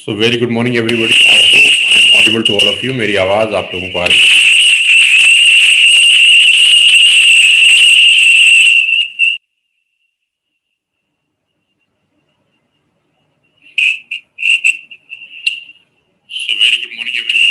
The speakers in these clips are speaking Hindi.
So very good morning everybody. I hope I am audible to all of you. मेरी आवाज़ आप लोगों को आ रही है? So very good morning everybody.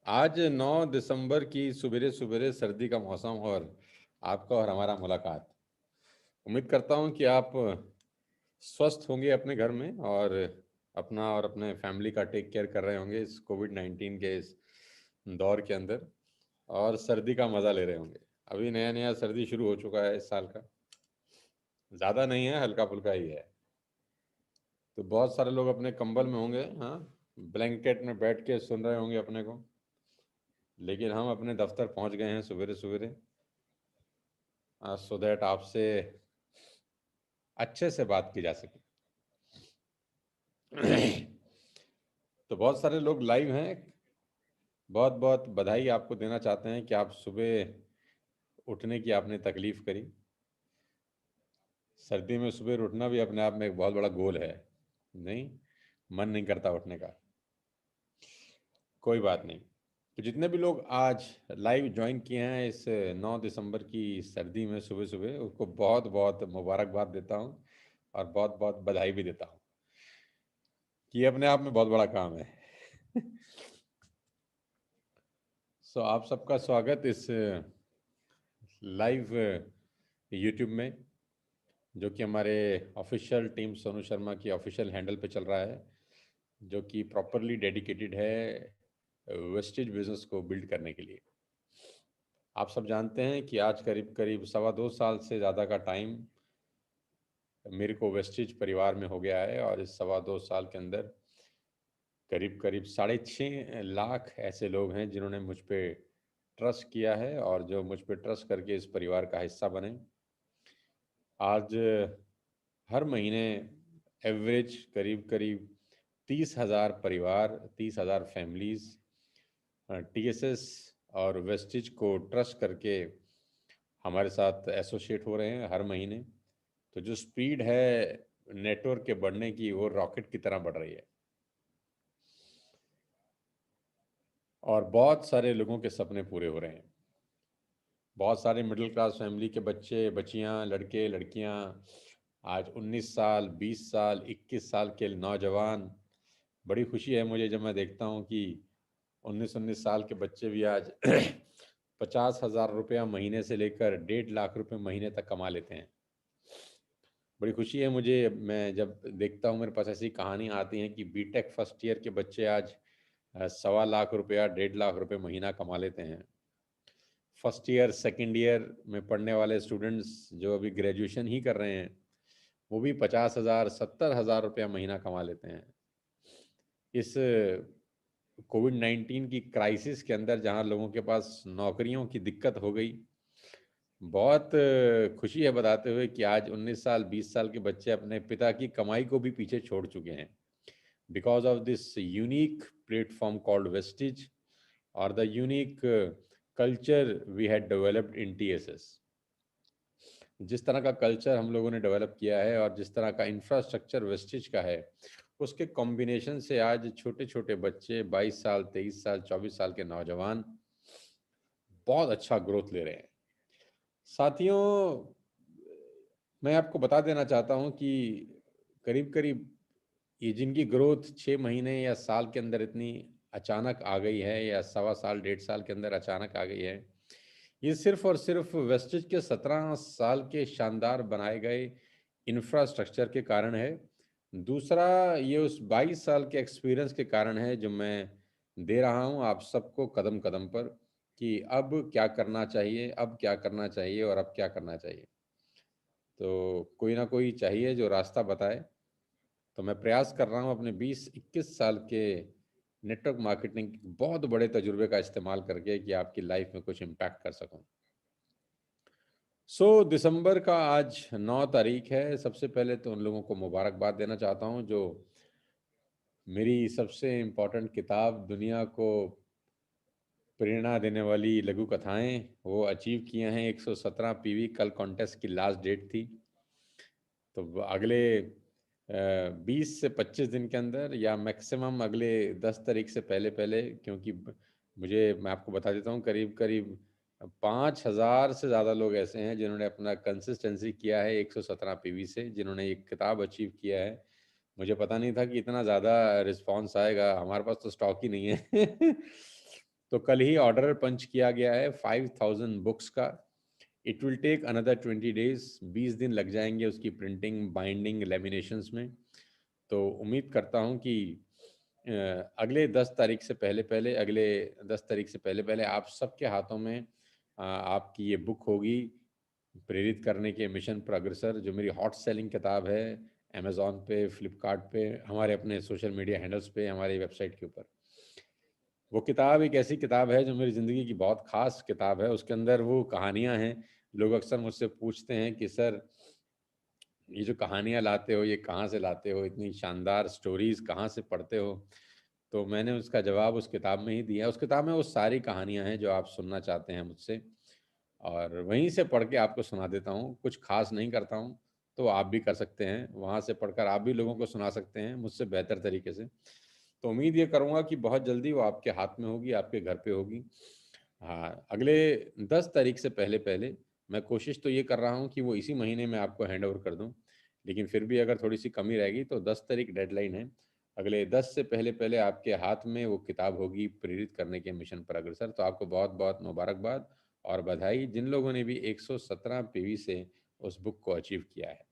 आज 9 दिसंबर की सुबेरे सुबेरे सर्दी का मौसम और आपका और हमारा मुलाकात। उम्मीद करता हूं कि आप स्वस्थ होंगे अपने घर में और अपना और अपने फैमिली का टेक केयर कर रहे होंगे इस कोविड-19 के इस दौर के अंदर और सर्दी का मज़ा ले रहे होंगे। अभी नया नया सर्दी शुरू हो चुका है इस साल का, ज़्यादा नहीं है, हल्का फुल्का ही है। तो बहुत सारे लोग अपने कंबल में होंगे, हाँ, ब्लैंकेट में बैठ के सुन रहे होंगे अपने को। लेकिन हम अपने दफ्तर पहुंच गए हैं सवेरे सवेरे, सो दैट आपसे अच्छे से बात की जा सके। तो बहुत सारे लोग लाइव हैं। बहुत बहुत बधाई आपको देना चाहते हैं कि आप सुबह उठने की आपने तकलीफ़ करी। सर्दी में सुबह उठना भी अपने आप में एक बहुत बड़ा गोल है। नहीं, मन नहीं करता उठने का, कोई बात नहीं। तो जितने भी लोग आज लाइव ज्वाइन किए हैं इस 9 दिसंबर की सर्दी में सुबह सुबह, उसको बहुत बहुत मुबारकबाद देता हूँ और बहुत बहुत बधाई भी देता हूँ कि ये अपने आप में बहुत बड़ा काम है। सो आप सबका स्वागत इस लाइव यूट्यूब में, जो कि हमारे ऑफिशियल टीम सोनू शर्मा की ऑफिशियल हैंडल पे चल रहा है, जो कि प्रॉपरली डेडिकेटेड है वेस्टेज बिजनेस को बिल्ड करने के लिए। आप सब जानते हैं कि आज करीब करीब 2.25 साल से ज़्यादा का टाइम मेरे को वेस्टेज परिवार में हो गया है और इस 2.25 साल के अंदर करीब करीब 6.5 लाख ऐसे लोग हैं जिन्होंने मुझ पे ट्रस्ट किया है और जो मुझ पे ट्रस्ट करके इस परिवार का हिस्सा बने। आज हर महीने एवरेज करीब करीब 30,000 परिवार, 30,000 फैमिलीज़ टीएसएस और वेस्टेज को ट्रस्ट करके हमारे साथ एसोसिएट हो रहे हैं हर महीने। तो जो स्पीड है नेटवर्क के बढ़ने की, वो रॉकेट की तरह बढ़ रही है और बहुत सारे लोगों के सपने पूरे हो रहे हैं। बहुत सारे मिडिल क्लास फैमिली के बच्चे बच्चियां, लड़के लड़कियां आज 19 साल, 20 साल, 21 साल के नौजवान। बड़ी खुशी है मुझे जब मैं देखता हूं कि 19 साल के बच्चे भी आज 50,000 रुपया महीने से लेकर 1.5 लाख रुपए महीने तक कमा लेते हैं। बड़ी खुशी है मुझे, मैं जब देखता हूँ मेरे पास ऐसी कहानियाँ आती हैं कि बीटेक फर्स्ट ईयर के बच्चे आज 1.25 लाख रुपया, 1.5 लाख रुपए महीना कमा लेते हैं। फर्स्ट ईयर सेकेंड ईयर में पढ़ने वाले स्टूडेंट्स जो अभी ग्रेजुएशन ही कर रहे हैं, वो भी 50,000, 70,000 रुपया महीना कमा लेते हैं। इस कोविड-19 की क्राइसिस के अंदर जहाँ लोगों के पास नौकरियों की दिक्कत हो गई, बहुत खुशी है बताते हुए कि आज 19 साल, 20 साल के बच्चे अपने पिता की कमाई को भी पीछे छोड़ चुके हैं, because of this unique platform called Vestige और the unique culture we had developed in TSS. जिस तरह का कल्चर हम लोगों ने डेवलप किया है और जिस तरह का इंफ्रास्ट्रक्चर वेस्टिज का है, उसके कॉम्बिनेशन से आज छोटे छोटे बच्चे 22 साल, 23 साल, 24 साल के नौजवान बहुत अच्छा ग्रोथ ले रहे हैं। साथियों, मैं आपको बता देना चाहता हूं कि करीब करीब ये जिनकी ग्रोथ 6 महीने या साल के अंदर इतनी अचानक आ गई है, या 1.25 साल 1.5 साल के अंदर अचानक आ गई है, ये सिर्फ और सिर्फ वेस्टेज के 17 साल के शानदार बनाए गए इंफ्रास्ट्रक्चर के कारण है। दूसरा, ये उस 22 साल के एक्सपीरियंस के कारण है जो मैं दे रहा हूँ आप सबको कदम कदम पर, कि अब क्या करना चाहिए, अब क्या करना चाहिए और अब क्या करना चाहिए। तो कोई ना कोई चाहिए जो रास्ता बताए। तो मैं प्रयास कर रहा हूँ अपने 20-21 साल के नेटवर्क मार्केटिंग के बहुत बड़े तजुर्बे का इस्तेमाल करके कि आपकी लाइफ में कुछ इम्पैक्ट कर सकूं। दिसंबर का आज 9 तारीख है। सबसे पहले तो उन लोगों को मुबारकबाद देना चाहता हूं जो मेरी सबसे इम्पोर्टेंट किताब दुनिया को प्रेरणा देने वाली लघु कथाएं वो अचीव किए हैं। 117 पीवी कल कॉन्टेस्ट की लास्ट डेट थी। तो अगले 20 से 25 दिन के अंदर या मैक्सिमम अगले 10 तारीख से पहले पहले, क्योंकि मुझे, मैं आपको बता देता हूँ, करीब करीब 5,000 से ज़्यादा लोग ऐसे हैं जिन्होंने अपना कंसिस्टेंसी किया है 117 पीवी से, जिन्होंने एक किताब अचीव किया है। मुझे पता नहीं था कि इतना ज़्यादा रिस्पांस आएगा, हमारे पास तो स्टॉक ही नहीं है। तो कल ही ऑर्डर पंच किया गया है 5,000 बुक्स का। It will take another 20 days, 20 दिन लग जाएंगे उसकी प्रिंटिंग, बाइंडिंग, लेमिनेशंस में। तो उम्मीद करता हूँ कि अगले 10 तारीख से पहले पहले, अगले 10 तारीख से पहले पहले आप सबके हाथों में आपकी ये बुक होगी, प्रेरित करने के मिशन पर अग्रसर, जो मेरी हॉट सेलिंग किताब है अमेज़ॉन पे, फ्लिपकार्ट पे, हमारे अपने सोशल मीडिया हैंडल्स पे, हमारी वेबसाइट के ऊपर। वो किताब एक ऐसी किताब है जो मेरी ज़िंदगी की बहुत ख़ास किताब है। उसके अंदर वो कहानियाँ हैं। लोग अक्सर मुझसे पूछते हैं कि सर, ये जो कहानियाँ लाते हो ये कहाँ से लाते हो, इतनी शानदार स्टोरीज़ कहाँ से पढ़ते हो। तो मैंने उसका जवाब उस किताब में ही दिया। उस किताब में वो सारी कहानियाँ हैं जो आप सुनना चाहते हैं मुझसे, और वहीं से पढ़ के आपको सुना देता हूँ। कुछ खास नहीं करता हूँ, तो आप भी कर सकते हैं, वहाँ से पढ़कर आप भी लोगों को सुना सकते हैं मुझसे बेहतर तरीके से। तो उम्मीद ये करूँगा कि बहुत जल्दी वो आपके हाथ में होगी, आपके घर पे होगी। हाँ, अगले 10 तारीख से पहले पहले मैं कोशिश तो ये कर रहा हूँ कि वो इसी महीने में आपको हैंड ओवर कर दूँ, लेकिन फिर भी अगर थोड़ी सी कमी रहेगी तो 10 तारीख डेडलाइन है। अगले 10 से पहले पहले आपके हाथ में वो किताब होगी, प्रेरित करने के मिशन पर अग्रसर। तो आपको बहुत बहुत मुबारकबाद और बधाई जिन लोगों ने भी 117 पीवी से उस बुक को अचीव किया है।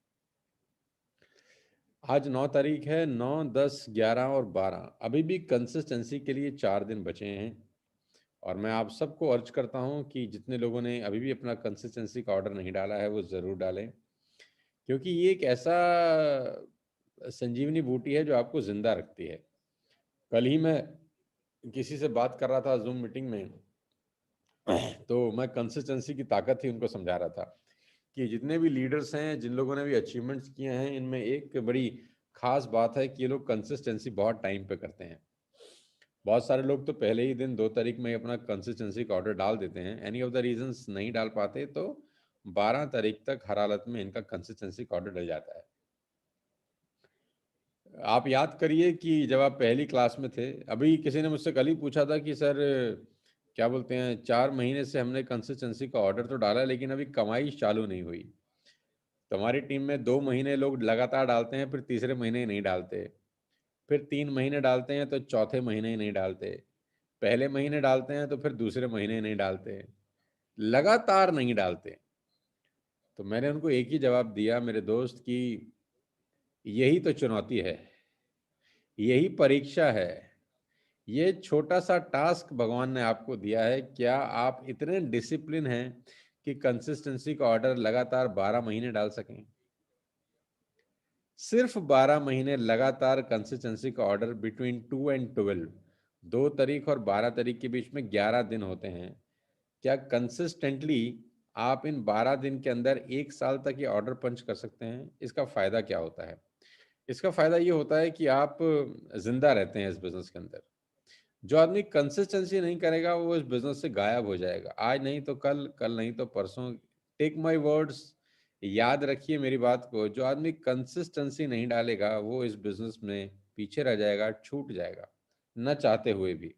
आज 9 तारीख है। 9, 10, 11 और 12, अभी भी कंसिस्टेंसी के लिए 4 दिन बचे हैं। और मैं आप सबको अर्ज करता हूं कि जितने लोगों ने अभी भी अपना कंसिस्टेंसी का ऑर्डर नहीं डाला है वो ज़रूर डालें, क्योंकि ये एक ऐसा संजीवनी बूटी है जो आपको ज़िंदा रखती है। कल ही मैं किसी से बात कर रहा था जूम मीटिंग में, तो मैं कंसिस्टेंसी की ताकत ही उनको समझा रहा था कि जितने भी लीडर्स हैं, जिन लोगों ने भी अचीवमेंट्स किए हैं, इनमें एक बड़ी खास बात है कि ये लोग कंसिस्टेंसी बहुत टाइम पे करते हैं। बहुत सारे लोग तो पहले ही दिन 2 तारीख में ही अपना कंसिस्टेंसी का ऑर्डर डाल देते हैं, एनी ऑफ द रीजंस नहीं डाल पाते, तो 12 तारीख तक हर हालत में इनका कंसिस्टेंसी का ऑर्डर डल जाता है। आप याद करिए कि जब आप पहली क्लास में थे, अभी किसी ने मुझसे कल ही पूछा था कि सर, क्या बोलते हैं, 4 महीने से हमने कंसिस्टेंसी का ऑर्डर तो डाला लेकिन अभी कमाई चालू नहीं हुई। तो हमारी टीम में 2 महीने लोग लगातार डालते हैं, फिर तीसरे महीने ही नहीं डालते, फिर 3 महीने डालते हैं तो चौथे महीने ही नहीं डालते, पहले महीने डालते हैं तो फिर दूसरे महीने नहीं डालते, लगातार नहीं डालते। तो मैंने उनको एक ही जवाब दिया मेरे दोस्त कि यही तो चुनौती है, यही परीक्षा है, ये छोटा सा टास्क भगवान ने आपको दिया है। क्या आप इतने डिसिप्लिन हैं कि कंसिस्टेंसी का ऑर्डर लगातार 12 महीने डाल सकें? सिर्फ 12 महीने लगातार कंसिस्टेंसी का ऑर्डर बिटवीन 2 and 12, 2 तारीख और 12 तारीख के बीच में 11 दिन होते हैं। क्या कंसिस्टेंटली आप इन 12 दिन के अंदर 1 साल तक ये ऑर्डर पंच कर सकते हैं? इसका फायदा क्या होता है? इसका फायदा ये होता है कि आप जिंदा रहते हैं इस बिजनेस के अंदर। जो आदमी कंसिस्टेंसी नहीं करेगा वो इस बिजनेस से गायब हो जाएगा, आज नहीं तो कल, कल नहीं तो परसों। टेक माय वर्ड्स, याद रखिए मेरी बात को, जो आदमी कंसिस्टेंसी नहीं डालेगा वो इस बिजनेस में पीछे रह जाएगा, छूट जाएगा, न चाहते हुए भी।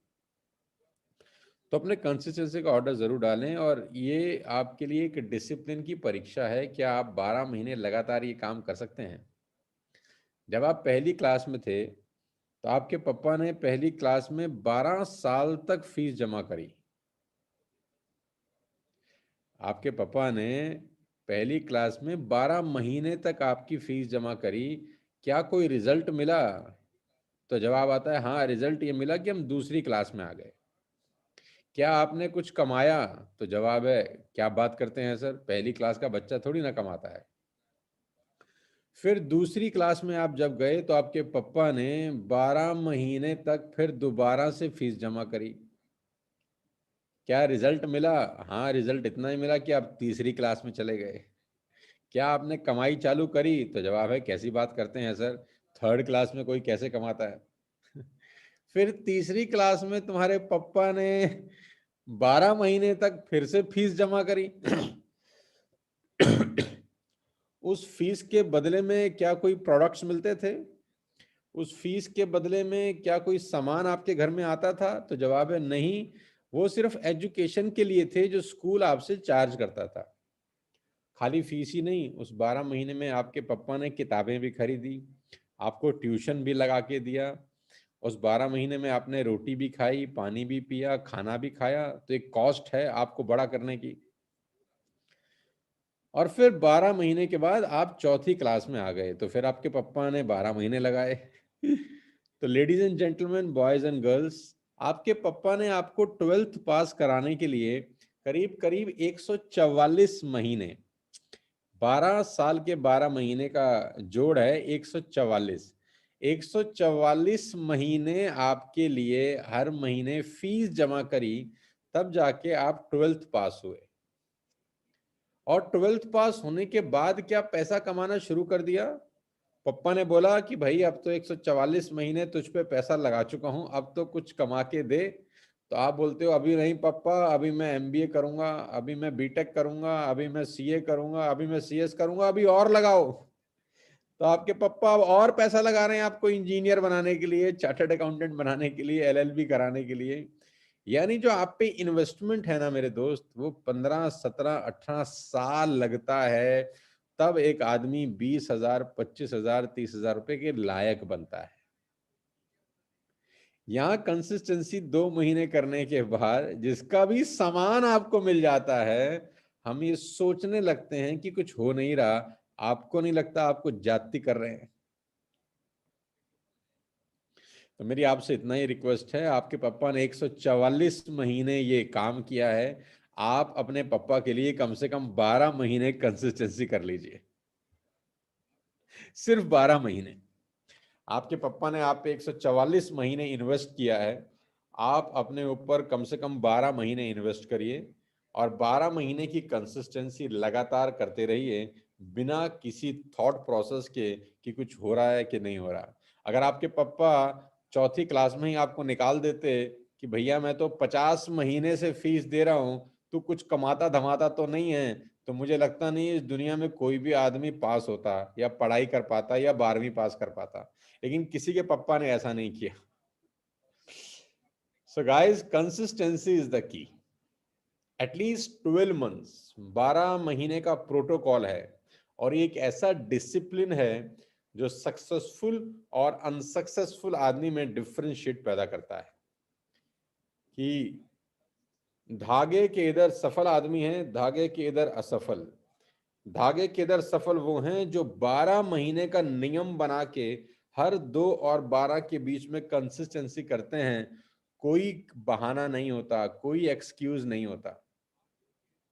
तो अपने कंसिस्टेंसी का ऑर्डर जरूर डालें, और ये आपके लिए एक डिसिप्लिन की परीक्षा है। क्या आप 12 महीने लगातार ये काम कर सकते हैं? जब आप पहली क्लास में थे तो आपके पापा ने पहली क्लास में 12 साल तक फीस जमा करी। आपके पापा ने पहली क्लास में 12 महीने तक आपकी फीस जमा करी। क्या कोई रिजल्ट मिला? तो जवाब आता है हाँ, रिजल्ट ये मिला कि हम दूसरी क्लास में आ गए। क्या आपने कुछ कमाया? तो जवाब है, क्या बात करते हैं सर, पहली क्लास का बच्चा थोड़ी ना कमाता है। फिर दूसरी क्लास में आप जब गए तो आपके पापा ने 12 महीने तक फिर दोबारा से फीस जमा करी। क्या रिजल्ट मिला? हाँ, रिजल्ट इतना ही मिला कि आप तीसरी क्लास में चले गए। क्या आपने कमाई चालू करी? तो जवाब है, कैसी बात करते हैं सर, थर्ड क्लास में कोई कैसे कमाता है। फिर तीसरी क्लास में तुम्हारे पापा ने 12 महीने तक फिर से फीस जमा करी। उस फीस के बदले में क्या कोई प्रोडक्ट्स मिलते थे? उस फीस के बदले में क्या कोई सामान आपके घर में आता था? तो जवाब है, नहीं। वो सिर्फ एजुकेशन के लिए थे जो स्कूल आपसे चार्ज करता था। खाली फीस ही नहीं, उस 12 महीने में आपके पापा ने किताबें भी खरीदी, आपको ट्यूशन भी लगा के दिया। उस 12 महीने में आपने रोटी भी खाई, पानी भी पिया, खाना भी खाया। तो एक कॉस्ट है आपको बड़ा करने की। और फिर 12 महीने के बाद आप चौथी क्लास में आ गए, तो फिर आपके पापा ने 12 महीने लगाए। तो ladies and gentleman, boys and girls, आपके पापा ने आपको 12th पास कराने के लिए करीब करीब 144 महीने, 12 साल के 12 महीने का जोड़ है 144। 144 महीने आपके लिए हर महीने फीस जमा करी, तब जाके आप 12th पास हुए। और 12th पास होने के बाद क्या पैसा कमाना शुरू कर दिया? पप्पा ने बोला कि भाई अब तो 144 महीने तुझ पे पैसा लगा चुका हूं, अब तो कुछ कमा के दे। तो आप बोलते हो, अभी नहीं पापा, अभी मैं एमबीए करूंगा, अभी मैं बीटेक करूंगा, अभी मैं सीए करूंगा, अभी मैं सीएस करूंगा, अभी और लगाओ। तो आपके पापा अब और पैसा लगा रहे हैं आपको इंजीनियर बनाने के लिए, चार्टर्ड अकाउंटेंट बनाने के लिए, एलएलबी कराने के लिए। यानी जो आप पे इन्वेस्टमेंट है ना मेरे दोस्त, वो 15, 17, 18 साल लगता है, तब एक आदमी 20,000, 25,000, 30,000 रुपए के लायक बनता है। यहाँ कंसिस्टेंसी 2 महीने करने के बाद जिसका भी सामान आपको मिल जाता है, हम ये सोचने लगते हैं कि कुछ हो नहीं रहा। आपको नहीं लगता आपको जाति कर रहे हैं? तो मेरी आपसे इतना ही रिक्वेस्ट है, आपके पापा ने 144 महीने ये काम किया है, आप अपने पापा के लिए कम से कम 12 महीने कंसिस्टेंसी कर लीजिए। सिर्फ 12 महीने। आपके पापा ने आप पे 144 महीने इन्वेस्ट किया है, आप अपने ऊपर कम से कम 12 महीने इन्वेस्ट करिए, और 12 महीने की कंसिस्टेंसी लगातार करते रहिए, बिना किसी थॉट प्रोसेस के कि कुछ हो रहा है कि नहीं हो रहा। अगर आपके पापा चौथी क्लास में ही आपको निकाल देते कि भैया मैं तो 50 महीने से फीस दे रहा हूं, तू कुछ कमाता धमाता तो नहीं है, तो मुझे लगता नहीं इस दुनिया में कोई भी आदमी पास होता या पढ़ाई कर पाता या 12वीं पास कर पाता। लेकिन किसी के पापा ने ऐसा नहीं किया। So guys, consistency is the key. At least 12 months, 12 महीने का प्रोटोकॉल है, और ये एक ऐसा डिसिप्लिन है जो सक्सेसफुल और अनसक्सेसफुल आदमी में डिफरेंशिएट पैदा करता है। कि धागे के इधर सफल आदमी है, धागे के इधर असफल। धागे के इधर सफल वो हैं जो 12 महीने का नियम बना के हर 2 और 12 के बीच में कंसिस्टेंसी करते हैं। कोई बहाना नहीं होता, कोई एक्सक्यूज नहीं होता।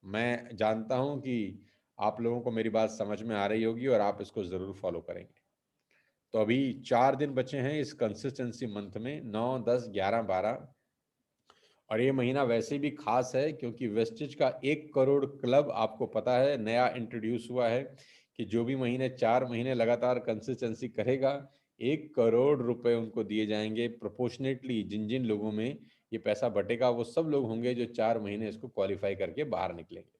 मैं जानता हूं कि आप लोगों को मेरी बात समझ में आ रही होगी और आप इसको जरूर फॉलो करेंगे। तो अभी 4 दिन बचे हैं इस कंसिस्टेंसी मंथ में, 9, 10, 11, 12। और ये महीना वैसे भी खास है क्योंकि वेस्टेज का 1 करोड़ क्लब आपको पता है नया इंट्रोड्यूस हुआ है, कि जो भी महीने 4 महीने लगातार कंसिस्टेंसी करेगा, 1 करोड़ रुपए उनको दिए जाएंगे प्रोपोर्शनेटली। जिन जिन लोगों में ये पैसा बटेगा वो सब लोग होंगे जो 4 महीने इसको क्वालिफाई करके बाहर निकलेंगे।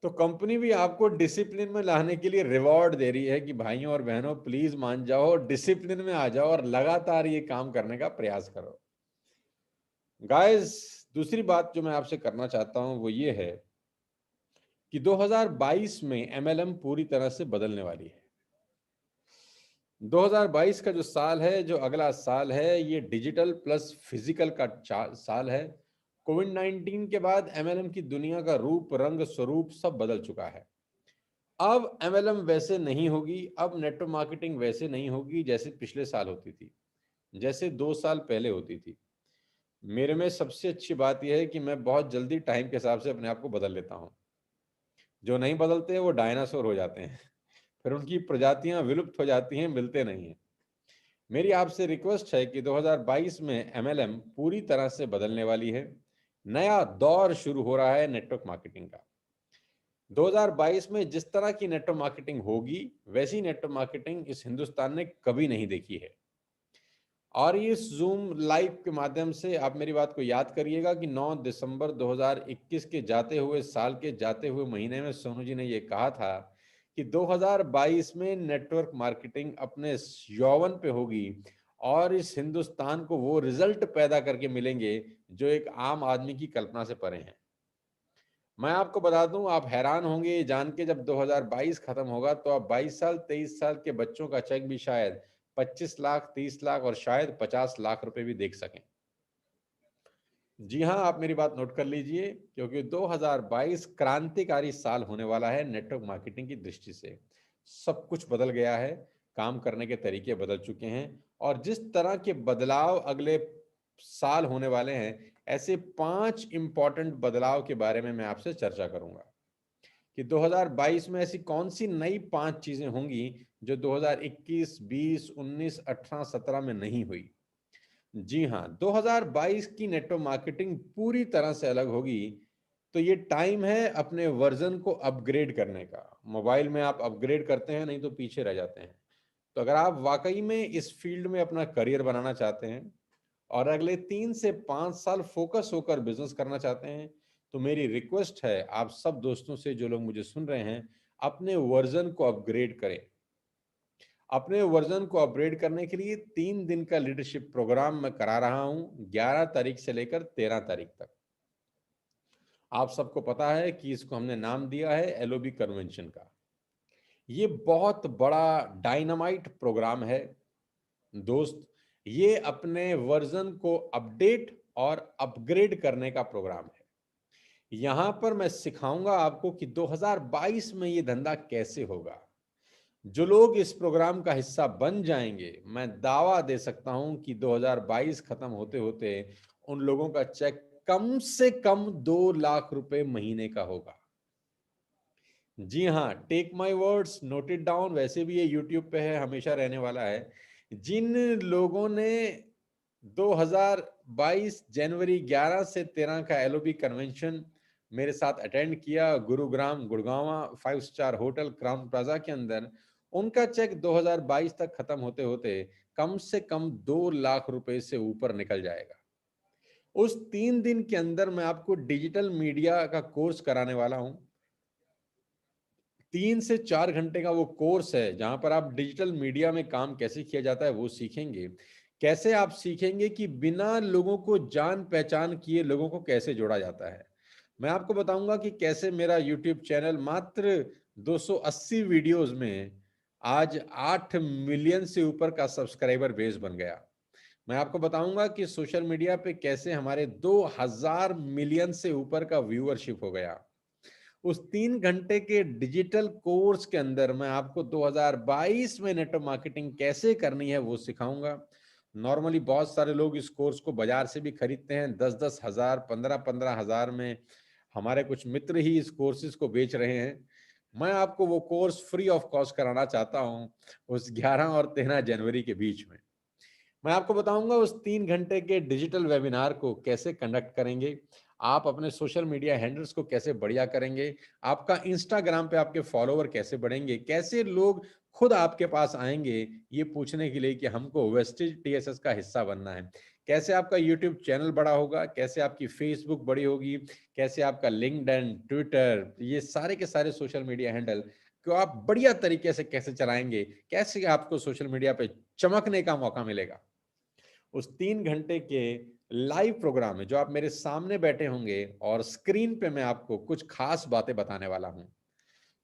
तो कंपनी भी आपको डिसिप्लिन में लाने के लिए रिवॉर्ड दे रही है कि भाइयों और बहनों प्लीज मान जाओ, डिसिप्लिन में आ जाओ और लगातार ये काम करने का प्रयास करो। गाइस, दूसरी बात जो मैं आपसे करना चाहता हूं वो ये है कि 2022 में एमएलएम पूरी तरह से बदलने वाली है। 2022 का जो साल है, जो अगला साल है, ये डिजिटल प्लस फिजिकल का साल है। कोविड-19 के बाद एमएलएम की दुनिया का रूप, रंग, स्वरूप सब बदल चुका है। अब एमएलएम वैसे नहीं होगी, अब नेटवर्क मार्केटिंग वैसे नहीं होगी जैसे पिछले साल होती थी, जैसे 2 साल पहले होती थी। मेरे में सबसे अच्छी बात यह है कि मैं बहुत जल्दी टाइम के हिसाब से अपने आप को बदल लेता हूँ। जो नहीं बदलते हैं वो डायनासोर हो जाते हैं। फिर उनकी प्रजातियां विलुप्त हो जाती हैं, मिलते नहीं हैं। मेरी आपसे रिक्वेस्ट है कि 2022 में एमएलएम पूरी तरह से बदलने वाली है। नया दौर शुरू हो रहा है नेटवर्क मार्केटिंग का। 2022 में जिस तरह की नेटवर्क मार्केटिंग होगी, वैसी नेटवर्क मार्केटिंग इस हिंदुस्तान ने कभी नहीं देखी है। और इस जूम लाइव के माध्यम से आप मेरी बात को याद करिएगा कि 9 दिसंबर 2021 के जाते हुए साल के जाते हुए महीने में सोनू जी ने ये कहा था कि 2022 में नेटवर्क मार्केटिंग अपने यौवन पे होगी और इस हिंदुस्तान को वो रिजल्ट पैदा करके मिलेंगे जो एक आम आदमी की कल्पना से परे हैं। मैं आपको बता दूं, आप हैरान होंगे ये जान के, जब 2022 खत्म होगा तो आप 22 साल 23 साल के बच्चों का चेक भी शायद 25 लाख 30 लाख और शायद 50 लाख रुपए भी देख सकें। जी हाँ, आप मेरी बात नोट कर लीजिए, क्योंकि 2022 क्रांतिकारी साल होने वाला है नेटवर्क मार्केटिंग की दृष्टि से। सब कुछ बदल गया है, काम करने के तरीके बदल चुके हैं और जिस तरह के बदलाव अगले साल होने वाले हैं, ऐसे 5 इंपॉर्टेंट बदलाव के बारे में मैं आपसे चर्चा करूंगा कि 2022 में ऐसी कौन सी नई 5 चीजें होंगी जो 2021, 20, 19, 18, 17 में नहीं हुई। जी हाँ, 2022 की नेटवर्क मार्केटिंग पूरी तरह से अलग होगी। तो ये टाइम है अपने वर्जन को अपग्रेड करने का। मोबाइल में आप अपग्रेड करते हैं, नहीं तो पीछे रह जाते हैं। तो अगर आप वाकई में इस फील्ड में अपना करियर बनाना चाहते हैं और अगले 3 से 5 साल फोकस होकर बिजनेस करना चाहते हैं, तो मेरी रिक्वेस्ट है आप सब दोस्तों से, जो लोग मुझे सुन रहे हैं, अपने वर्जन को अपग्रेड करें। अपने वर्जन को अपग्रेड करने के लिए 3 दिन का लीडरशिप प्रोग्राम मैं करा रहा हूं, 11 तारीख से लेकर 13 तारीख तक। आप सबको पता है कि इसको हमने नाम दिया है एलओबी कन्वेंशन का। ये बहुत बड़ा डायनामाइट प्रोग्राम है दोस्त। ये अपने वर्जन को अपडेट और अपग्रेड करने का प्रोग्राम है। यहां पर मैं सिखाऊंगा आपको कि 2022 में ये धंधा कैसे होगा। जो लोग इस प्रोग्राम का हिस्सा बन जाएंगे, मैं दावा दे सकता हूं कि 2022 खत्म होते होते उन लोगों का चेक कम से कम 2 लाख रुपए महीने का होगा। जी हाँ, take my words, note it down. वैसे भी ये यूट्यूब पे है, हमेशा रहने वाला है। जिन लोगों ने 2022 जनवरी 11 से 13 का एलओबी कन्वेंशन मेरे साथ अटेंड किया Gurugram Gurgaon 5 star hotel Crowne Plaza के अंदर, उनका चेक 2022 तक खत्म होते होते कम से कम 2 लाख रुपए से ऊपर निकल जाएगा। उस 3 दिन के अंदर मैं आपको डिजिटल मीडिया का कोर्स कराने वाला हूं। 3 से 4 घंटे का वो कोर्स है जहां पर आप डिजिटल मीडिया में काम कैसे किया जाता है वो सीखेंगे। कैसे आप सीखेंगे कि बिना लोगों को जान पहचान किए लोगों को कैसे जोड़ा जाता है। मैं आपको बताऊंगा कि कैसे मेरा यूट्यूब चैनल मात्र 280 वीडियोस में आज 8 मिलियन से ऊपर का सब्सक्राइबर बेस बन गया। मैं आपको बताऊंगा कि सोशल मीडिया पे कैसे हमारे 2000 मिलियन से ऊपर का व्यूअरशिप हो गया। उस 3 घंटे के डिजिटल कोर्स के अंदर मैं आपको 2022 में नेटवर्क मार्केटिंग कैसे करनी है वो सिखाऊंगा। नॉर्मली बहुत सारे लोग इस कोर्स को बाजार से भी खरीदते हैं, 10-10 हजार, 15-15 हजार में। हमारे कुछ मित्र ही इस कोर्सेज को बेच रहे हैं। मैं आपको वो कोर्स फ्री ऑफ कॉस्ट कराना चाहता हूं उस 11 और 13 जनवरी के बीच में। मैं आपको बताऊंगा उस 3 घंटे के डिजिटल वेबिनार को कैसे कंडक्ट करेंगे, आप अपने सोशल मीडिया हैंडल्स को कैसे बढ़िया करेंगे, आपका इंस्टाग्राम पे आपके फॉलोवर कैसे बढ़ेंगे, कैसे लोग खुद आपके पास आएंगे ये पूछने के लिए कि हमको वेस्टेज टीएसएस का हिस्सा बनना है, कैसे आपका यूट्यूब चैनल बड़ा होगा, कैसे आपकी फेसबुक बड़ी होगी, कैसे आपका लिंक्डइन, ट्विटर, ये सारे के सारे सोशल मीडिया हैंडल को आप बढ़िया तरीके से कैसे चलाएंगे, कैसे आपको सोशल मीडिया पे चमकने का मौका मिलेगा। उस 3 घंटे के लाइव प्रोग्राम में जो आप मेरे सामने बैठे होंगे और स्क्रीन पे मैं आपको कुछ खास बातें बताने वाला हूं।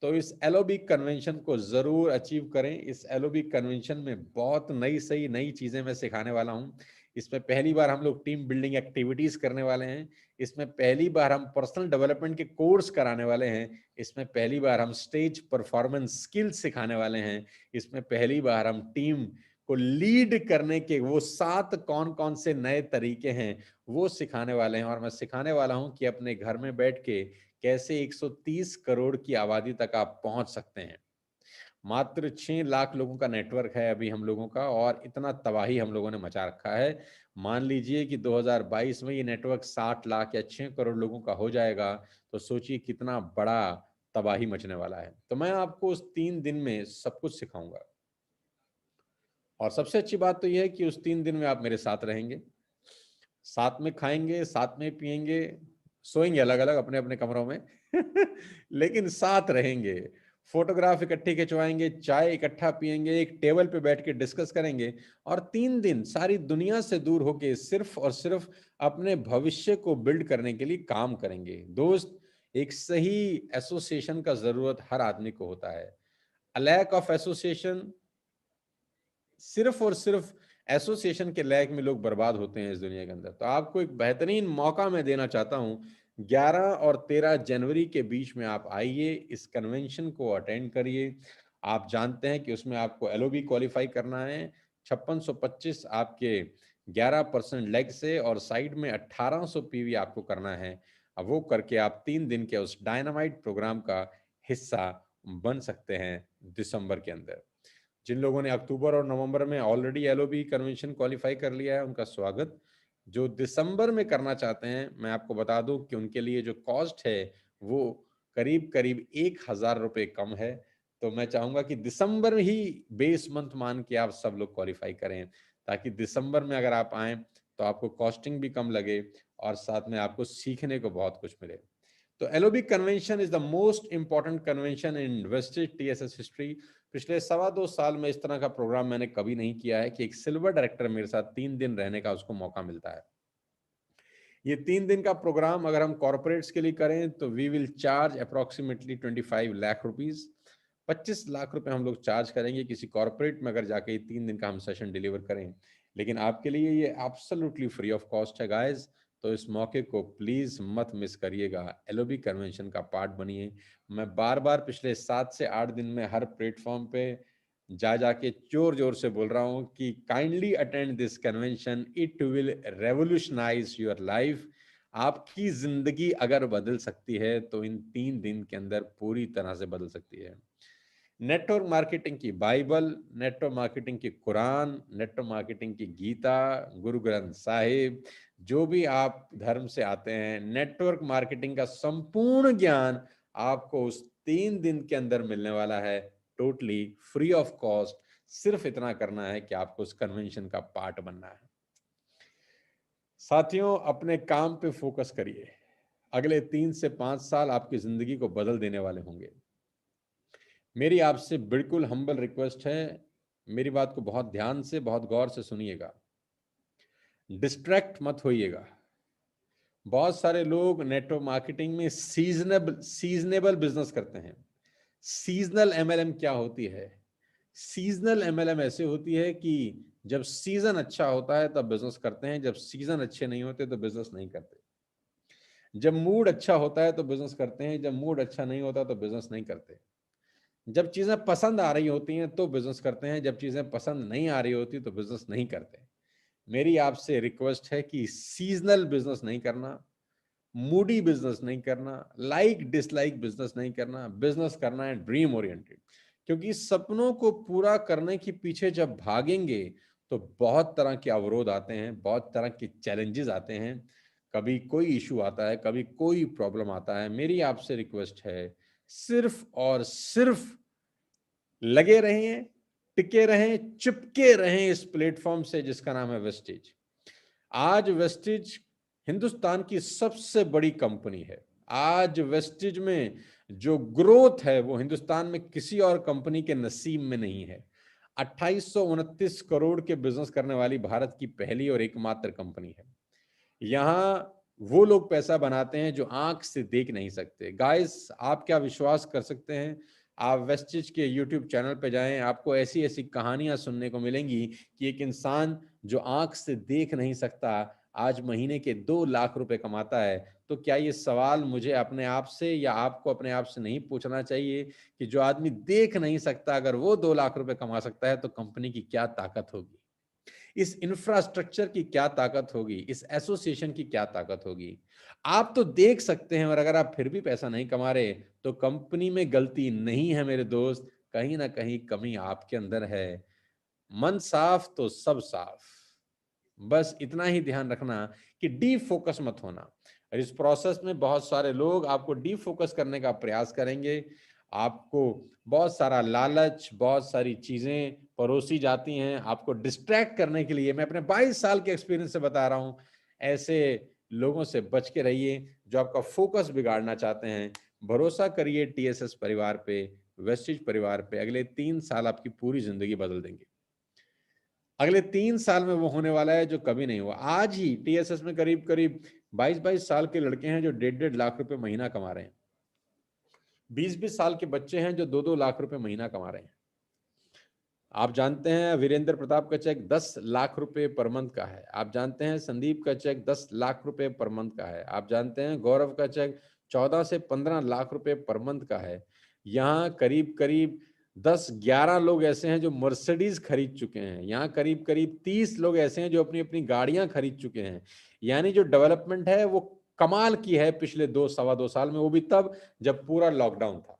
तो इस एलओबी कन्वेंशन को जरूर अचीव करें। इस एलओबी कन्वेंशन में बहुत नई चीजें मैं सिखाने वाला हूं। इसमें पहली बार हम लोग टीम बिल्डिंग एक्टिविटीज करने वाले हैं। इसमें पहली बार हम पर्सनल डेवलपमेंट के कोर्स कराने वाले हैं। इसमें पहली बार हम स्टेज परफॉर्मेंस स्किल्स सिखाने वाले हैं। इसमें पहली बार हम टीम को लीड करने के वो 7 कौन कौन से नए तरीके हैं वो सिखाने वाले हैं। और मैं सिखाने वाला हूं कि अपने घर में बैठ के कैसे 130 करोड़ की आबादी तक आप पहुंच सकते हैं। मात्र 6 लाख लोगों का नेटवर्क है अभी हम लोगों का, और इतना तबाही हम लोगों ने मचा रखा है। मान लीजिए कि 2022 में ये नेटवर्क 60 लाख या 6 करोड़ लोगों का हो जाएगा, तो सोचिए कितना बड़ा तबाही मचने वाला है। तो मैं आपको उस 3 दिन में सब कुछ सिखाऊंगा, और सबसे अच्छी बात तो यह है कि उस 3 दिन में आप मेरे साथ रहेंगे, साथ में खाएंगे, साथ में पिएंगे, सोएंगे अलग अलग अपने अपने कमरों में लेकिन साथ रहेंगे। फोटोग्राफ इकट्ठे खिंचवाएंगे, चाय इकट्ठा पिएंगे, एक टेबल पे बैठ के डिस्कस करेंगे, और 3 दिन सारी दुनिया से दूर होके सिर्फ और सिर्फ अपने भविष्य को बिल्ड करने के लिए काम करेंगे। दोस्त, एक सही एसोसिएशन का जरूरत हर आदमी को होता है। अ लैक ऑफ एसोसिएशन, सिर्फ और सिर्फ एसोसिएशन के लैक में लोग बर्बाद होते हैं इस दुनिया के अंदर। तो आपको एक बेहतरीन मौका मैं देना चाहता हूं, 11 और 13 जनवरी के बीच में आप आइए, इस कन्वेंशन को अटेंड करिए। आप जानते हैं कि उसमें आपको एलओबी क्वालिफाई करना है, 5625 आपके 11% लेग से, और साइड में 1800 पीवी आपको करना है। अब वो करके आप 3 दिन के उस डायनामाइट प्रोग्राम का हिस्सा बन सकते हैं दिसंबर के अंदर। जिन लोगों ने अक्टूबर और नवंबर में ऑलरेडी एलओबी कन्वेंशन क्वालिफाई कर लिया है, उनका स्वागत। जो दिसंबर में करना चाहते हैं, मैं आपको बता दूं कि उनके लिए जो कॉस्ट है वो करीब करीब 1,000 रुपये कम है। तो मैं चाहूंगा कि दिसंबर ही बेस मंथ मान के आप सब लोग क्वालिफाई करें, ताकि दिसंबर में अगर आप आए तो आपको कॉस्टिंग भी कम लगे और साथ में आपको सीखने को बहुत कुछ मिले। तो LOB convention is the most important convention in wastage TSS history. पिछले 2.25 साल में इस तरह का प्रोग्राम मैंने कभी नहीं किया है कि एक सिल्वर डायरेक्टर मेरे साथ 3 दिन रहने का उसको मौका मिलता है। ये 3 दिन का प्रोग्राम अगर हम कॉर्पोरेट्स के लिए करें तो we will charge approximately 25 lakh rupees, 25 lakh रुपए हम लोग चार्ज करेंगे किसी कॉर्पोरेट में अगर जाके 3 दिन का हम सेशन डिलीवर करें। लेकिन आपके लिए ये एब्सोल्युटली फ्री ऑफ कॉस्ट है गाइस। तो इस मौके को प्लीज मत मिस करिएगा, एलओबी कन्वेंशन का पार्ट बनिए। मैं बार बार पिछले 7 से 8 दिन में हर प्लेटफॉर्म पे जा जाके जोर जोर से बोल रहा हूं कि kindly attend this convention, it will revolutionise your life. आपकी जिंदगी अगर बदल सकती है तो इन 3 दिन के अंदर पूरी तरह से बदल सकती है। नेटवर्क मार्केटिंग की बाइबल, नेटवर्क मार्केटिंग की कुरान, नेटवर्क मार्केटिंग की गीता, गुरु ग्रंथ साहिब, जो भी आप धर्म से आते हैं, नेटवर्क मार्केटिंग का संपूर्ण ज्ञान आपको उस 3 दिन के अंदर मिलने वाला है, टोटली फ्री ऑफ कॉस्ट। सिर्फ इतना करना है कि आपको उस कन्वेंशन का पार्ट बनना है। साथियों, अपने काम पे फोकस करिए। अगले 3 से 5 साल आपकी जिंदगी को बदल देने वाले होंगे। मेरी आपसे बिल्कुल हम्बल रिक्वेस्ट है, मेरी बात को बहुत ध्यान से, बहुत गौर से सुनिएगा, डिस्ट्रैक्ट मत होइएगा। बहुत सारे लोग नेटवर्क मार्केटिंग में सीजनेबल बिजनेस करते हैं। सीजनल एमएलएम क्या होती है? सीजनल एमएलएम ऐसे होती है कि जब सीजन अच्छा होता है तब बिजनेस करते हैं, जब सीजन अच्छे नहीं होते तो बिजनेस नहीं करते। जब मूड अच्छा होता है तो बिजनेस करते हैं, जब मूड अच्छा नहीं होता तो बिजनेस नहीं करते। जब चीजें पसंद आ रही होती हैं तो बिजनेस करते हैं, जब चीजें पसंद नहीं आ रही होती तो बिजनेस नहीं करते। मेरी आपसे रिक्वेस्ट है कि सीजनल बिजनेस नहीं करना, मूडी बिजनेस नहीं करना, लाइक डिसलाइक बिजनेस नहीं करना। बिजनेस करना है ड्रीम ओरिएंटेड, क्योंकि सपनों को पूरा करने के पीछे जब भागेंगे तो बहुत तरह के अवरोध आते हैं, बहुत तरह के चैलेंजेस आते हैं। कभी कोई इशू आता है, कभी कोई प्रॉब्लम आता है। मेरी आपसे रिक्वेस्ट है, सिर्फ और सिर्फ लगे रहें, टिके रहें, चिपके रहें इस प्लेटफॉर्म से जिसका नाम है वेस्टेज। आज वेस्टेज हिंदुस्तान की सबसे बड़ी कंपनी है। आज वेस्टेज में जो ग्रोथ है वो हिंदुस्तान में किसी और कंपनी के नसीब में नहीं है। 2829 करोड़ के बिजनेस करने वाली भारत की पहली और एकमात्र कंपनी है। यहां वो लोग पैसा बनाते हैं जो आंख से देख नहीं सकते। गाइस, आप क्या विश्वास कर सकते हैं? आप वेस्टेज के यूट्यूब चैनल पे जाएं, आपको ऐसी ऐसी कहानियां सुनने को मिलेंगी कि एक इंसान जो आंख से देख नहीं सकता आज महीने के 2 लाख रुपए कमाता है, तो क्या ये सवाल मुझे अपने आप से या आपको अपने आप से नहीं पूछना चाहिए कि जो आदमी देख नहीं सकता, अगर वो 2 लाख रुपए कमा सकता है तो कंपनी की क्या ताकत होगी? इस इंफ्रास्ट्रक्चर की क्या ताकत होगी? इस एसोसिएशन की क्या ताकत होगी? आप तो देख सकते हैं और अगर आप फिर भी पैसा नहीं कमा रहे, तो कंपनी में गलती नहीं है मेरे दोस्त, कहीं न कहीं कमी आपके अंदर है। मन साफ तो सब साफ। बस इतना ही ध्यान रखना कि डीफोकस मत होना। और इस प्रोसेस में बहुत सारे लोग आपको डीफोकस करने का प्रयास करेंगे। आपको बहुत सारा लालच, बहुत सारी चीजें परोसी जाती हैं आपको डिस्ट्रैक्ट करने के लिए। मैं अपने 22 साल के एक्सपीरियंस से बता रहा हूं, ऐसे लोगों से बच के रहिए जो आपका फोकस बिगाड़ना चाहते हैं। भरोसा करिए टीएसएस परिवार पे, वेस्टिज परिवार पे। अगले 3 साल आपकी पूरी जिंदगी बदल देंगे। अगले 3 साल में वो होने वाला है जो कभी नहीं हुआ। आज ही टीएसएस में करीब करीब 22-22 साल के लड़के हैं जो 1.5-1.5 लाख रुपए महीना कमा रहे हैं। 20-20 साल के बच्चे हैं जो 2-2 लाख रुपए महीना कमा रहे हैं। आप जानते हैं वीरेंद्र प्रताप का चेक 10 लाख रुपए पर मंथ का है। आप जानते हैं संदीप का चेक 10 लाख रुपए पर मंथ का है। आप जानते हैं गौरव का चेक 14 से 15 लाख रुपए पर मंथ का है। यहाँ करीब करीब 10-11 लोग ऐसे हैं जो मर्सिडीज खरीद चुके हैं। यहाँ करीब करीब 30 लोग ऐसे हैं जो अपनी अपनी गाड़ियां खरीद चुके हैं। यानी जो डेवलपमेंट है वो कमाल की है पिछले 2-2.25 साल में, वो भी तब जब पूरा लॉकडाउन था,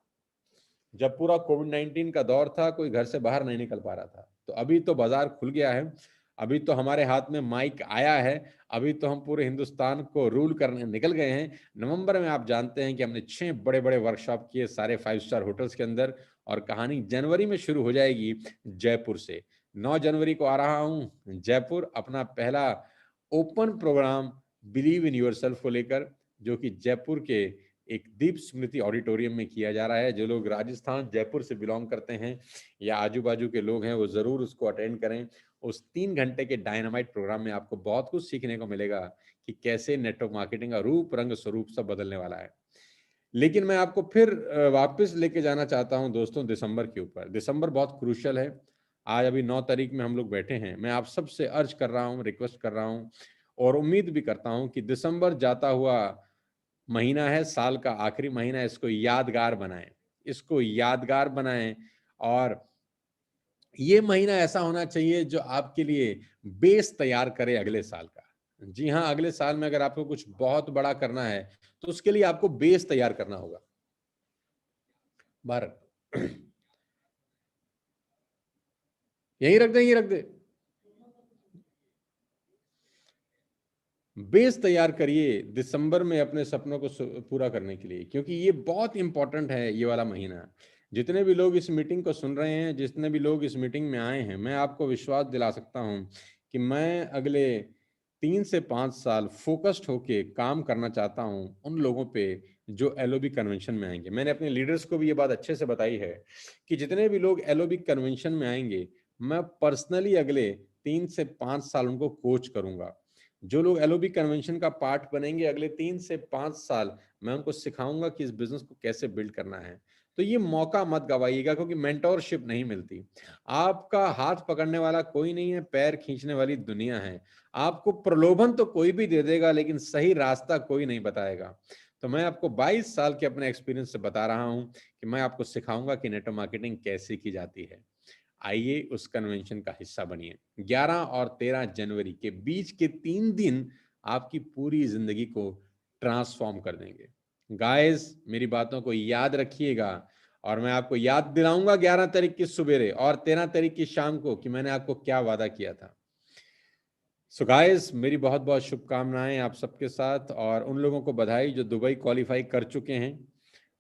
जब पूरा कोविड-19 का दौर था, कोई घर से बाहर नहीं निकल पा रहा था। तो अभी तो बाजार खुल गया है, अभी तो हमारे हाथ में माइक आया है, अभी तो हम पूरे हिंदुस्तान को रूल करने निकल गए हैं। नवंबर में आप जानते हैं कि हमने 6 बड़े-बड़े वर्कशॉप किए सारे 5 स्टार होटल्स के अंदर, और कहानी जनवरी में शुरू हो जाएगी जयपुर से। 9 जनवरी को आ रहा हूँ जयपुर, अपना पहला open programme believe in yourself को लेकर, जो कि जयपुर के एक दीप स्मृति ऑडिटोरियम में किया जा रहा है। जो लोग राजस्थान जयपुर से बिलोंग करते हैं या आजू बाजू के लोग हैं वो जरूर उसको अटेंड करें। उस 3 घंटे के डायनामाइट प्रोग्राम में आपको बहुत कुछ सीखने को मिलेगा कि कैसे नेटवर्क मार्केटिंग का रूप रंग स्वरूप सब बदलने वाला है। लेकिन मैं आपको फिर वापस लेके जाना चाहता हूं दोस्तों दिसंबर के ऊपर। दिसंबर बहुत क्रूशियल है। आज अभी 9 तारीख में हम लोग बैठे हैं। मैं आप सबसे अर्ज कर रहा हूं, रिक्वेस्ट कर रहा हूं और उम्मीद भी करता हूं कि दिसंबर जाता हुआ महीना है, साल का आखिरी महीना है, इसको यादगार बनाएं, इसको यादगार बनाएं। और ये महीना ऐसा होना चाहिए जो आपके लिए बेस तैयार करे अगले साल का। जी हाँ, अगले साल में अगर आपको कुछ बहुत बड़ा करना है तो उसके लिए आपको बेस तैयार करना होगा। भारत यही रख दे, यही रख दे। बेस तैयार करिए दिसंबर में अपने सपनों को पूरा करने के लिए, क्योंकि ये बहुत इंपॉर्टेंट है ये वाला महीना। जितने भी लोग इस मीटिंग को सुन रहे हैं, जितने भी लोग इस मीटिंग में आए हैं, मैं आपको विश्वास दिला सकता हूं कि मैं अगले 3 से 5 साल फोकस्ड होके काम करना चाहता हूं उन लोगों पे जो एलओबी कन्वेंशन में आएंगे। मैंने अपने लीडर्स को भी ये बात अच्छे से बताई है कि जितने भी लोग एलओबी कन्वेंशन में आएंगे, मैं पर्सनली अगले 3 से 5 साल उनको कोच करूंगा। जो लोग एलओबी कन्वेंशन का पार्ट बनेंगे, अगले 3 से 5 साल मैं उनको सिखाऊंगा कि इस बिजनेस को कैसे बिल्ड करना है। तो ये मौका मत गवाइएगा, क्योंकि मेंटोरशिप नहीं मिलती। आपका हाथ पकड़ने वाला कोई नहीं है, पैर खींचने वाली दुनिया है। आपको प्रलोभन तो कोई भी दे देगा, लेकिन सही रास्ता कोई नहीं बताएगा। तो मैं आपको 22 साल के अपने एक्सपीरियंस से बता रहा हूं कि मैं आपको सिखाऊंगा कि नेटवर्क मार्केटिंग कैसे की जाती है। आइए उस कन्वेंशन का हिस्सा बनिए। 11 और 13 जनवरी के बीच के 3 दिन आपकी पूरी जिंदगी को ट्रांसफॉर्म कर देंगे। गाइस, मेरी बातों को याद रखिएगा और मैं आपको याद दिलाऊंगा 11 तारीख की सुबेरे और 13 तारीख की शाम को कि मैंने आपको क्या वादा किया था। सो गाइस, मेरी बहुत बहुत शुभकामनाएं आप सबके साथ, और उन लोगों को बधाई जो दुबई क्वालिफाई कर चुके हैं,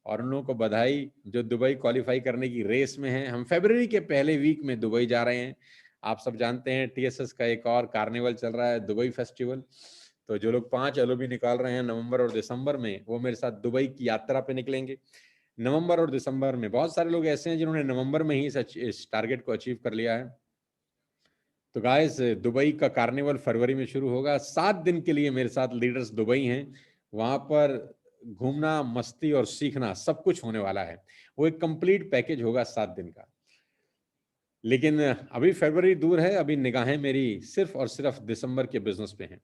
और उन लोगों को बधाई जो दुबई क्वालिफाई करने की रेस में हैं। हम फरवरी के पहले वीक में दुबई जा रहे हैं। आप सब जानते हैं टीएसएस का एक और कार्निवल चल रहा है, दुबई फेस्टिवल। तो जो लोग 5 एलओबी निकाल रहे हैं नवंबर और दिसंबर में, वो मेरे साथ दुबई की यात्रा पे निकलेंगे। नवंबर और दिसंबर में बहुत सारे लोग ऐसे हैं जिन्होंने नवंबर में ही इस टारगेट को अचीव कर लिया है। तो गाइस, दुबई का कार्निवल फरवरी में शुरू होगा। 7 दिन के लिए मेरे साथ लीडर्स दुबई हैं। वहां पर घूमना, मस्ती और सीखना सब कुछ होने वाला है। वो एक कंप्लीट पैकेज होगा 7 दिन का। लेकिन अभी फरवरी दूर है, अभी निगाहें मेरी सिर्फ और सिर्फ दिसंबर के बिजनेस पे हैं।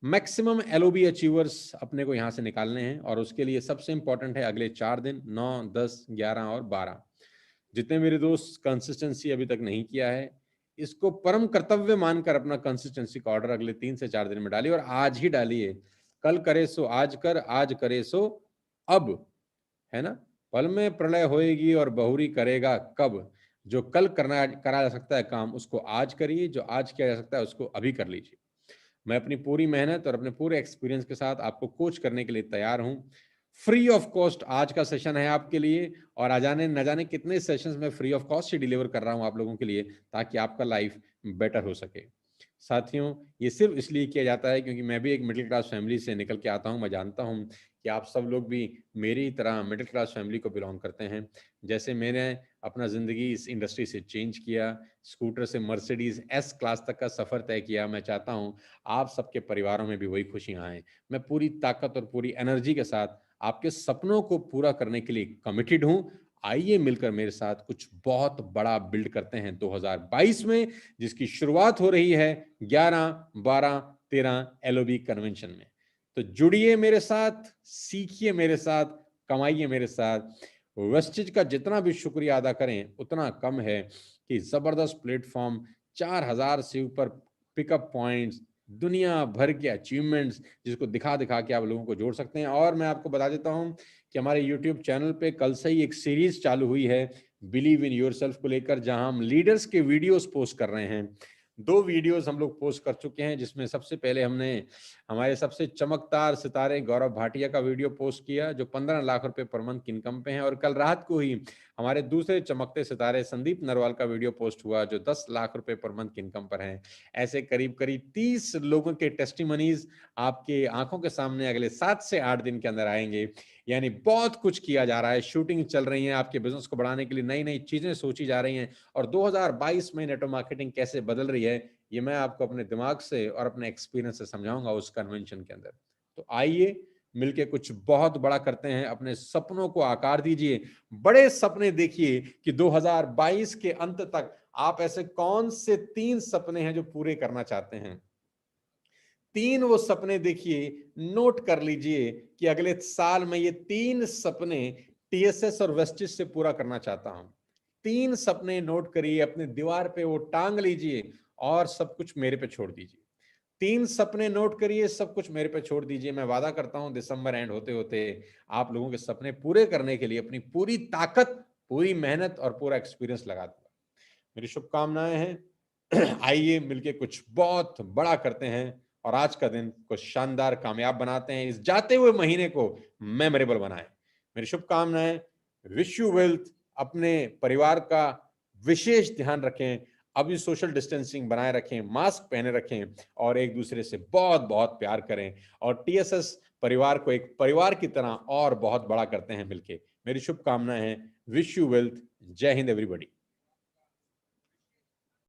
मैक्सिमम एलओबी अचीवर्स अपने को यहाँ से निकालने हैं और उसके लिए सबसे इंपॉर्टेंट है अगले 4 दिन 9, 10, 11 और 12। जितने मेरे दोस्त कंसिस्टेंसी अभी तक नहीं किया है, इसको परम कर्तव्य मानकर अपना कंसिस्टेंसी का ऑर्डर अगले 3 से 4 दिन में डालिए और आज ही डालिए। कल करे सो आज कर, आज करे सो अब, है ना। पल में प्रलय होएगी और बहुरी करेगा कब। जो कल करा जा सकता है काम, उसको आज करिए। जो आज किया जा सकता है, उसको अभी कर लीजिए। मैं अपनी पूरी मेहनत और अपने पूरे एक्सपीरियंस के साथ आपको कोच करने के लिए तैयार हूं। फ्री ऑफ कॉस्ट आज का सेशन है आपके लिए, और न जाने कितने सेशंस में free of cost he deliver कर रहा हूं आप लोगों के लिए, ताकि आपका लाइफ बेटर हो सके। साथियों, ये सिर्फ इसलिए किया जाता है क्योंकि मैं भी एक मिडिल क्लास फैमिली से निकल के आता हूं। मैं जानता हूं कि आप सब लोग भी मेरी तरह मिडिल क्लास फैमिली को बिलोंग करते हैं। जैसे मैंने अपना ज़िंदगी इस इंडस्ट्री से चेंज किया, स्कूटर से मर्सिडीज एस क्लास तक का सफ़र तय किया, मैं चाहता हूं आप सबके परिवारों में भी वही खुशियां आएँ। मैं पूरी ताकत और पूरी एनर्जी के साथ आपके सपनों को पूरा करने के लिए कमिटेड हूं। आइए मिलकर मेरे साथ कुछ बहुत बड़ा बिल्ड करते हैं 2022 में, जिसकी शुरुआत हो रही है 11, 12, 13 एलओबी कन्वेंशन में। तो जुड़िए मेरे साथ, सीखिए मेरे साथ, कमाइए मेरे साथ। वेस्टेज का जितना भी शुक्रिया अदा करें उतना कम है कि जबरदस्त प्लेटफॉर्म, 4000 से ऊपर पिकअप पॉइंट्स, दुनिया भर के अचीवमेंट्स, जिसको दिखा दिखा के आप लोगों को जोड़ सकते हैं। और मैं आपको बता देता हूं कि हमारे यूट्यूब चैनल पे कल से ही एक सीरीज चालू हुई है बिलीव इन योरसेल्फ को लेकर, जहां हम लीडर्स के वीडियोस पोस्ट कर रहे हैं। 2 वीडियोस हम लोग पोस्ट कर चुके हैं, जिसमें सबसे पहले हमने हमारे सबसे चमकदार सितारे गौरव भाटिया का वीडियो पोस्ट किया, जो 15 लाख रुपए पर मंथ की इनकम पे हैं। और कल रात को ही हमारे दूसरे चमकते सितारे संदीप नरवाल का वीडियो पोस्ट हुआ, जो 10 लाख रुपए पर मंथ की इनकम पर हैं। ऐसे करीब करीब 30 लोगों के टेस्टिमनीज आपके आंखों के सामने अगले 7 से 8 दिन के अंदर आएंगे। यानी बहुत कुछ किया जा रहा है, शूटिंग चल रही है, आपके बिजनेस को बढ़ाने के लिए नई नई चीजें सोची जा रही हैं। और 2022 में नेटवर्क मार्केटिंग कैसे बदल रही है, ये मैं आपको अपने दिमाग से और अपने एक्सपीरियंस से समझाऊंगा उस कन्वेंशन के अंदर। तो आइए मिलके कुछ बहुत बड़ा करते हैं, अपने सपनों को आकार दीजिए। बड़े सपने देखिए कि 2022 के अंत तक आप ऐसे कौन से 3 सपने हैं जो पूरे करना चाहते हैं। 3 वो सपने देखिए, नोट कर लीजिए कि अगले साल में ये 3 सपने टीएसएस और वेस्टिज से पूरा करना चाहता हूं। 3 सपने नोट करिए, अपने दीवार पे वो टांग लीजिए और सब कुछ मेरे पे छोड़ दीजिए। 3 सपने नोट करिए, सब कुछ मेरे पे छोड़ दीजिए। मैं वादा करता हूं दिसंबर एंड होते होते आप लोगों के सपने पूरे करने के लिए अपनी पूरी ताकत, पूरी मेहनत और पूरा एक्सपीरियंस लगा दूंगा। मेरी शुभकामनाएं हैं। आइए मिलके कुछ बहुत बड़ा करते हैं और आज का दिन को शानदार कामयाब बनाते हैं। इस जाते हुए महीने को मेमोरेबल बनाएं। मेरी शुभकामनाएं। Wish you wealth. अपने परिवार का विशेष ध्यान रखें, अभी सोशल डिस्टेंसिंग बनाए रखें, मास्क पहने रखें और एक दूसरे से बहुत बहुत प्यार करें। और टीएसएस परिवार को एक परिवार की तरह और बहुत बड़ा करते हैं मिलके। मेरी शुभकामनाएं हैं। Wish you wealth. जय हिंद एवरीबॉडी।